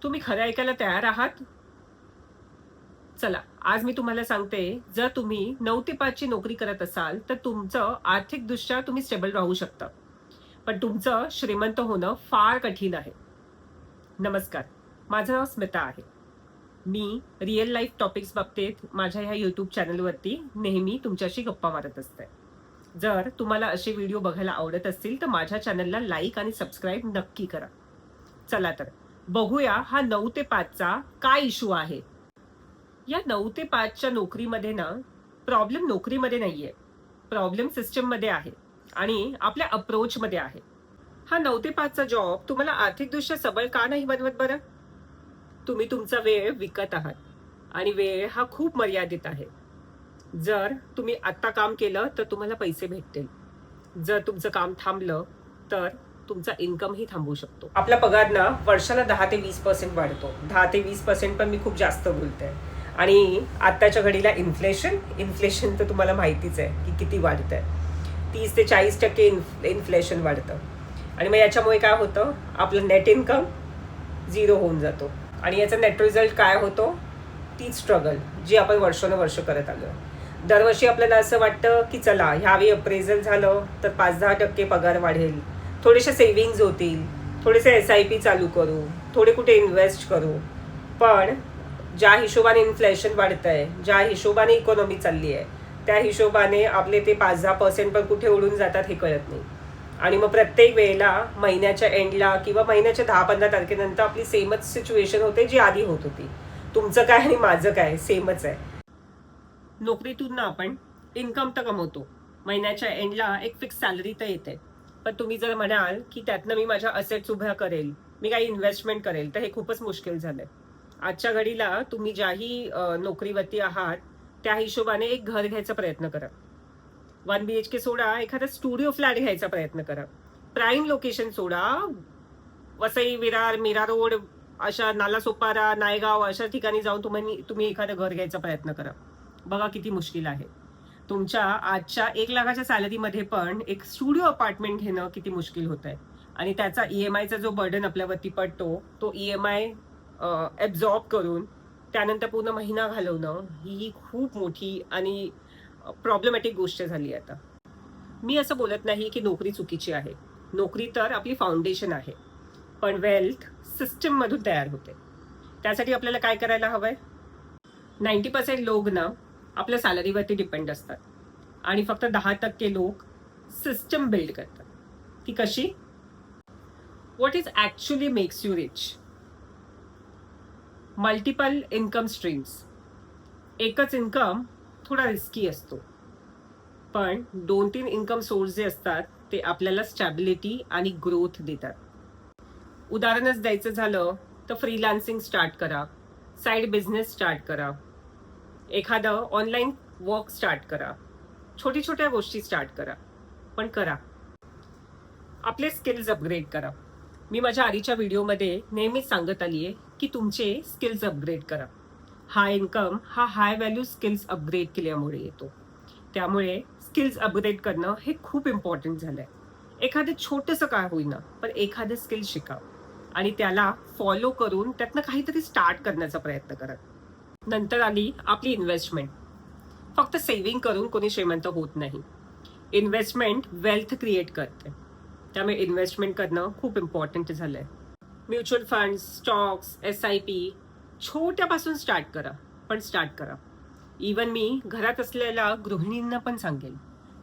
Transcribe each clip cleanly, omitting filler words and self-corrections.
तुम्ही खरं ऐकायला तयार आहात? चला, आज मी तुम्हाला सांगते, जर तुम्ही 9 ते 5 ची नोकरी करत असाल, तर तुमचं आर्थिकदृष्ट्या तुम्ही स्टेबल राहू शकता. पण तुमचं श्रीमंत होणं फार कठीण आहे. नमस्कार, माझं नाव स्मिता आहे. मी रिअल लाईफ टॉपिक्स बाबतीत माझ्या ह्या YouTube चॅनलवरती नेहमी तुमच्याशी गप्पा मारत असते. जर तुम्हाला असे व्हिडिओ बघायला आवडत असतील, तर माझ्या चॅनलला लाईक आणि सबस्क्राईब नक्की करा. चला तर, बघूया हा 9 ते 5 चा काय इश्यू आहे. या 9 ते 5 च्या नोकरीमध्ये ना, प्रॉब्लेम नोकरीमध्ये नाहीये. प्रॉब्लेम सिस्टममध्ये आहे आणि आपल्या अप्रोचमध्ये आहे. हा 9 ते 5 चा जॉब तुम्हाला आर्थिकदृष्ट्या सबळ का नाही बनवत बरं? तुम्ही तुमचा वेळ विकत आहात आणि वेळ हा खूप मर्यादित आहे. जर तुम्ही आत्ता काम केलं तर तुम्हाला पैसे भेटतील. जर तुमचं काम थांबलं तर तुमचा इन्कमही थांबू शकतो. आपला पगार ना वर्षाला 10 ते 20% वाढतो. 10 ते 20% पण मी खूप जास्त बोलते. आणि आत्ताच्या घडीला इन्फ्लेशन तर तुम्हाला माहितीच आहे की किती वाढतंय. 30 ते 40% इन्फ्लेशन वाढतं. आणि मग याच्यामुळे काय होतं, आपलं नेट इन्कम झिरो होऊन जातो. आणि याचा नेट रिझल्ट काय होतो, ती स्ट्रगल जी आपण वर्षानुवर्ष करत आलो. दरवर्षी आपल्याला असं वाटतं की चला ह्यावेळी अप्रेझल झालं तर 5-10% पगार वाढेल, थोडेसे सेव्हिंग्ज होतील, थोडेसे SIP चालू करू, थोडे कुठे इन्व्हेस्ट करू. पण ज्या हिशोबाने इन्फ्लेशन वाढतंय, ज्या हिशोबाने इकॉनॉमी चालली आहे, त्या हिशोबाने आपले ते 5-10% पण कुठे उडून जातात हे कळत नाही. आणि मग प्रत्येक वेळेला महिन्याच्या एंडला किंवा महिन्याच्या 10-15 तारखेनंतर आपली सेमच सिच्युएशन होते जी आधी होत होती. तुमचं काय आणि माझं काय सेमच आहे. नोकरीतून ना आपण इन्कम तर कमवतो, महिन्याच्या एंडला एक फिक्स सॅलरी तर येते. पण तुम्ही जर म्हणाल की त्यातनं मी माझ्या असेट्स उभ्या करेल, मी काही इन्व्हेस्टमेंट करेल, तर हे खूपच मुश्किल झालंय. आजच्या घडीला तुम्ही ज्याही नोकरीवरती आहात त्या हिशोबाने एक घर घ्यायचा प्रयत्न करा. 1 BHK सोडा, एखादा स्टुडिओ फ्लॅट घ्यायचा प्रयत्न करा. प्राईम लोकेशन सोडा, वसई, विरार, मीरा रोड, अशा नालासोपारा, नायगाव अशा ठिकाणी जाऊन तुम्ही एखादं घर घ्यायचा प्रयत्न करा. बघा किती मुश्किल आहे. तुमच्या आजच्या 1 लाखाच्या सॅलरीमध्ये पण एक स्टुडिओ अपार्टमेंट घेणं किती मुश्किल होत आहे. आणि त्याचा EMIचा जो बर्डन आपल्यावरती पडतो, तो EMI ॲब्झॉर्ब करून त्यानंतर पूर्ण महिना घालवणं ही खूप मोठी आणि प्रॉब्लेमॅटिक गोष्ट झाली आता. मी असं बोलत नाही की नोकरी चुकीची आहे. नोकरी तर आपली फाउंडेशन आहे. पण वेल्थ सिस्टममधून तयार होते. त्यासाठी आपल्याला काय करायला हवंय? 90% लोक ना आपल्या सॅलरीवरती डिपेंड असतात आणि फक्त 10% लोक सिस्टम बिल्ड करतात. ती कशी? What is actually makes you rich? Multiple income streams. एकच इन्कम थोडा रिस्की असतो, पण 2-3 इन्कम सोर्स जे असतात ते आपल्याला स्टॅबिलिटी आणि ग्रोथ देतात. उदाहरणच द्यायचं झालं तर फ्रीलान्सिंग स्टार्ट करा, साईड बिझनेस स्टार्ट करा, एखादं ऑनलाईन वर्क स्टार्ट करा, छोटी छोट्या गोष्टी स्टार्ट करा, पण करा. आपले स्किल्स अपग्रेड करा. मी माझ्या आधीच्या व्हिडिओमध्ये नेहमीच सांगत आली आहे की तुमचे स्किल्स अपग्रेड करा. हाय इन्कम हा हाय व्हॅल्यू स्किल्स अपग्रेड केल्यामुळे येतो. त्यामुळे स्किल्स अपग्रेड करणं हे खूप इम्पॉर्टंट झालंय. एखादं छोटंसं काय होईना, पण एखादं स्किल शिका आणि त्याला फॉलो करून त्यातनं काहीतरी स्टार्ट करण्याचा प्रयत्न करा. नंतर आली आपली इन्व्हेस्टमेंट. फक्त सेव्हिंग करून कोणी श्रीमंत होत नाही. इन्व्हेस्टमेंट वेल्थ क्रिएट करते. त्यामुळे इन्व्हेस्टमेंट करणं खूप इम्पॉर्टंट झालंय. म्युच्युअल फंड्स, स्टॉक्स, SIP छोट्यापासून स्टार्ट करा, पण स्टार्ट करा. इवन मी घरात असलेल्या गृहिणींना पण सांगेल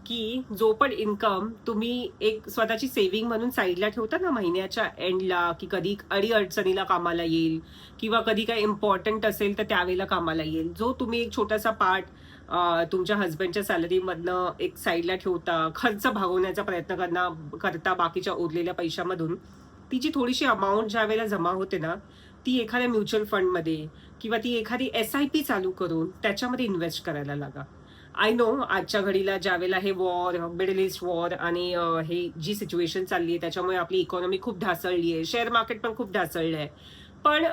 की जो पण इन्कम तुम्ही एक स्वतःची सेव्हिंग म्हणून साईडला ठेवता ना महिन्याच्या एंडला, की कधी अडीअडचणीला कामाला येईल किंवा कधी काही इम्पॉर्टंट असेल तर त्यावेळेला कामाला येईल, जो तुम्ही एक छोटासा पार्ट तुमच्या हस्बंडच्या सॅलरीमधनं एक साईडला ठेवता, खर्च भागवण्याचा प्रयत्न करता बाकीच्या उरलेल्या पैशामधून, ती थोडीशी अमाऊंट ज्या वेळेला जमा होते ना, ती एखाद्या म्युच्युअल फंडमध्ये किंवा ती एखादी SIP चालू करून त्याच्यामध्ये इन्व्हेस्ट करायला लागा. आय नो आजच्या घडीला ज्यावेळेला हे वॉर, मिडल ईस्ट वॉर आणि हे जी सिच्युएशन चालली आहे त्याच्यामुळे आपली इकॉनॉमी खूप ढासळली आहे, शेअर मार्केट पण खूप ढासळलं आहे. पण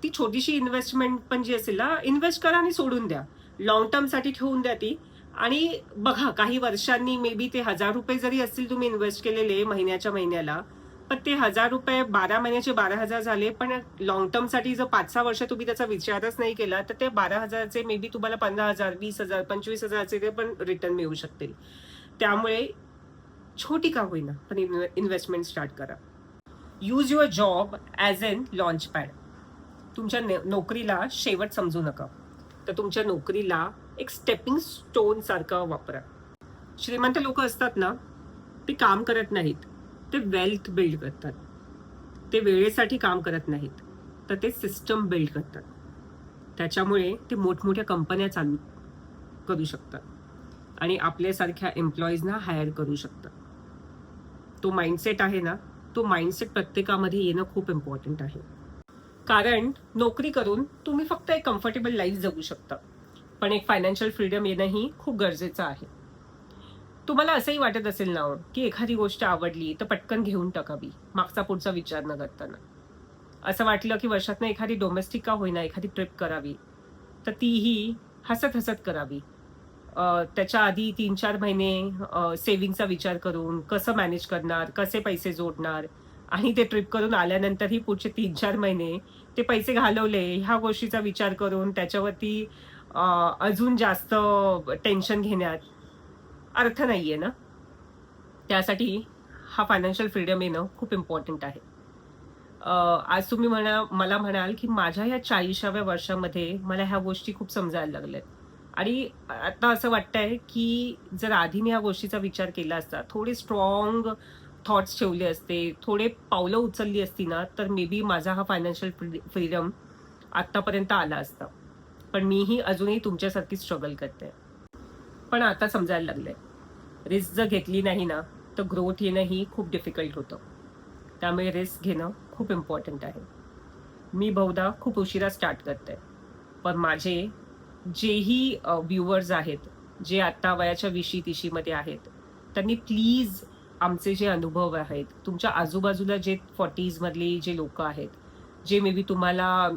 ती छोटीशी इन्व्हेस्टमेंट पण जी असेल ना, इन्व्हेस्ट करा आणि सोडून द्या. लॉंग टर्मसाठी ठेवून द्या ती. आणि बघा काही वर्षांनी मे बी ते ₹1000 जरी असतील तुम्ही इन्व्हेस्ट केलेले महिन्याच्या महिन्याला, पण ते ₹1000 12 महिन्याचे 12,000 झाले, पण लाँग टर्मसाठी जर 5-6 वर्ष तुम्ही त्याचा विचारच नाही केला, तर ते 12,000चे मे बी तुम्हाला 15,000, 20,000, 25,000चे ते पण रिटर्न मिळू शकतील. त्यामुळे छोटी का होईना, पण इन्व्हेस्टमेंट स्टार्ट करा. Use your job as an launch pad. तुमच्या नोकरीला शेवट समजू नका, तर तुमच्या नोकरीला एक स्टेपिंग स्टोन सारखं वापरा. श्रीमंत लोक असतात ना, ते काम करत नाहीत, ते वेल्थ बिल्ड करतात. ते वेळेसाठी काम करत नाहीत, तर ते सिस्टम बिल्ड करतात. त्याच्यामुळे ते मोठमोठ्या कंपन्या चालू करू शकतात आणि आपल्यासारख्या एम्प्लॉईजना हायर करू शकतात. तो माइंडसेट आहे ना, तो माइंडसेट प्रत्येकामध्ये येणं खूप इम्पॉर्टंट आहे. कारण नोकरी करून तुम्ही फक्त एक कम्फर्टेबल लाईफ जगू शकता, पण एक फायनान्शियल फ्रीडम येणंही खूप गरजेचं आहे. तुम्हाला असंही वाटत असेल ना की एखादी गोष्ट आवडली तर पटकन घेऊन टाकावी, मागचा पुढचा विचार न करताना. असं वाटलं की वर्षातनं एखादी डोमेस्टिक का होईना एखादी ट्रिप करावी, तर तीही हसत हसत करावी. त्याच्या आधी 3-4 महिने सेव्हिंगचा विचार करून कसं मॅनेज करणार, कसे पैसे जोडणार आणि ते ट्रिप करून आल्यानंतरही पुढचे 3-4 महिने ते पैसे घालवले ह्या गोष्टीचा विचार करून त्याच्यावरती अजून जास्त टेन्शन घेण्यात अर्थ नाहीये ना. त्यासाठी हा फायनान्शियल फ्रीडम येणं खूप इम्पॉर्टंट आहे. आज तुम्ही मला म्हणाल की माझ्या ह्या 40व्या वर्षामध्ये मला ह्या गोष्टी खूप समजायला लागल्यात आणि आता असं वाटतंय की जर आधी मी ह्या गोष्टीचा विचार केला असता, थोडे स्ट्रॉंग थॉट्स ठेवले असते, थोडे पावलं उचलली असती ना, तर मे बी माझा हा फायनान्शियल फ्रीडम आत्तापर्यंत आला असता. पण मीही अजूनही तुमच्यासारखी स्ट्रगल करते. पण आता समजायला लागलंय, रिस्क जर घेतली नाही ना, तर ग्रोथ येणंही खूप डिफिकल्ट होतं. त्यामुळे रिस्क घेणं खूप इम्पॉर्टंट आहे. मी बहुधा खूप उशिरा स्टार्ट करते, पण माझे जेही व्ह्युअर्स आहेत, जे आता वयाच्या 20-30मध्ये आहेत, त्यांनी प्लीज आमचे जे अनुभव आहेत, तुमच्या आजूबाजूला जे 40s मधली जे लोक आहेत, जे मे बी तुम्हाला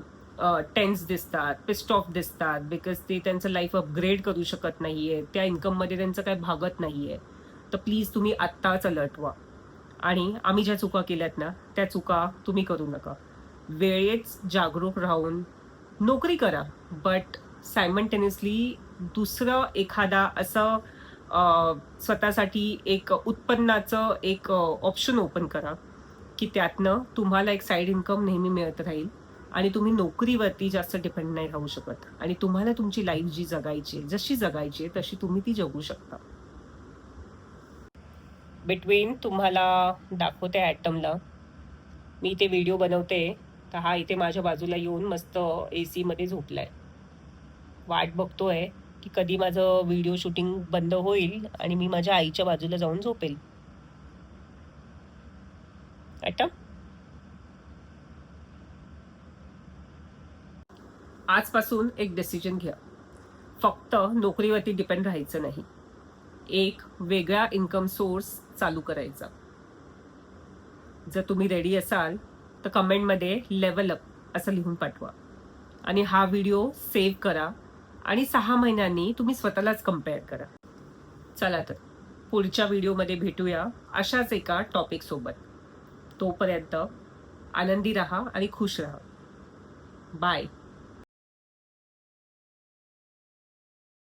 टेन्स दिसतात, पिस्ड ऑफ दिसतात, बिकॉज ते त्यांचं लाईफ अपग्रेड करू शकत नाहीये, त्या इन्कममध्ये त्यांचं काही भागत नाहीये, तर प्लीज तुम्ही आत्ताच अलर्ट व्हा. आणि आम्ही ज्या चुका केल्यात ना, त्या चुका तुम्ही करू नका. वेळेत जागरूक राहून नोकरी करा, बट सायमल्टेनियसली दुसरं एखादा असं स्वतःसाठी एक उत्पन्नाचं एक ऑप्शन ओपन करा, की त्यातनं तुम्हाला एक साईड इन्कम नेहमी मिळत राहील आणि तुम्ही नोकरीवरती जास्त डिपेंड नाही राहू शकत आणि तुम्हाला तुमची लाईफ जी जगायची जशी जगायची तशी तुम्ही ती जगू शकता. बिटवीन तुम्हाला दाखवते ॲटमला. मी ते व्हिडिओ बनवते, तर हा इथे माझ्या बाजूला येऊन मस्त AC मध्ये झोपलाय. वाट बघतोय की कधी माझं व्हिडिओ शूटिंग बंद होईल आणि मी माझ्या आईच्या बाजूला जाऊन झोपेल. ॲटम, आजपासून एक डिसिजन घ्या. फक्त नोकरीवरती डिपेंड राहायचं नाही. एक वेगळा इन्कम सोर्स चालू करायचा. जर तुम्ही रेडी असाल तर कमेंटमध्ये लेवल अप असं लिहून पाठवा आणि हा व्हिडिओ सेव्ह करा आणि 6 महिन्यांनी तुम्ही स्वतःलाच कम्पेअर करा. चला तर पुढच्या व्हिडिओमध्ये भेटूया अशाच एका टॉपिक सोबत. तोपर्यंत आनंदी राहा आणि खुश राहा. बाय.